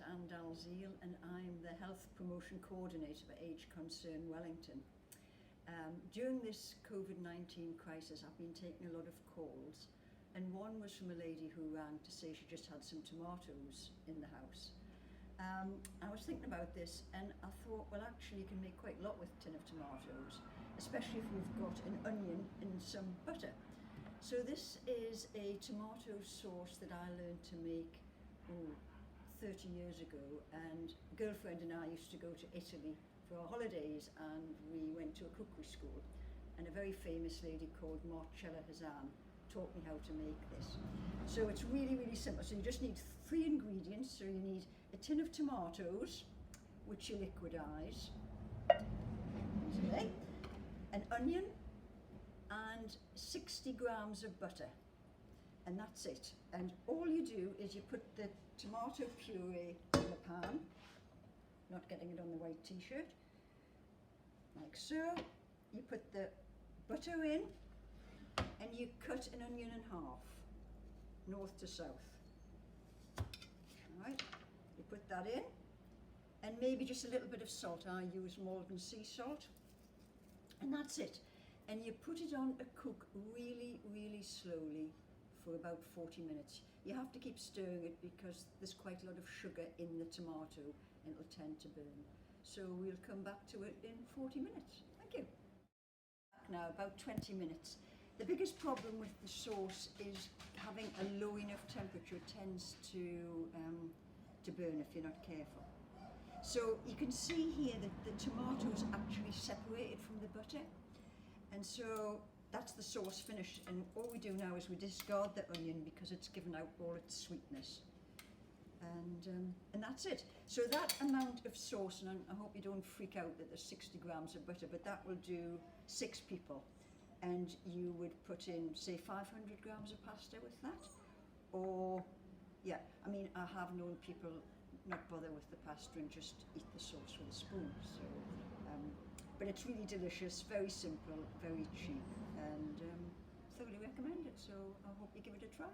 Anne Dalziel, and I'm the Health Promotion Coordinator for Age Concern Wellington. During this COVID-19 crisis, I've been taking a lot of calls, and one was from a lady who rang to say she just had some tomatoes in the house. I was thinking about this, and I thought, well, actually you can make quite a lot with a tin of tomatoes, especially if you've got an onion and some butter. So this is a tomato sauce that I learned to make 30 years ago, and a girlfriend and I used to go to Italy for our holidays, and we went to a cookery school, and a very famous lady called Marcella Hazan taught me how to make this. So it's really, really simple. So you just need 3 ingredients. So you need a tin of tomatoes, which you liquidize, an onion, and 60 grams of butter. And that's it. And all you do is you put the tomato puree in the pan, not getting it on the white t-shirt, like so. You put the butter in, and you cut an onion in half, north to south. All right, you put that in, and maybe just a little bit of salt. I use Malton sea salt, and that's it. And you put it on to cook really, really slowly for about 40 minutes. You have to keep stirring it because there's quite a lot of sugar in the tomato and it'll tend to burn. So we'll come back to it in 40 minutes. Thank you. Now, about 20 minutes. The biggest problem with the sauce is having a low enough temperature. It tends to burn if you're not careful. So you can see here that the tomatoes actually separated from the butter. And so that's the sauce finished, and all we do now is we discard the onion because it's given out all its sweetness. And that's it. So that amount of sauce, and I hope you don't freak out that there's 60 grams of butter, but that will do 6 people. And you would put in, say, 500 grams of pasta with that. Or, yeah, I mean, I have known people not bother with the pasta and just eat the sauce with a spoon. So, but it's really delicious, very simple, very cheap, and thoroughly recommend it. So I hope you give it a try.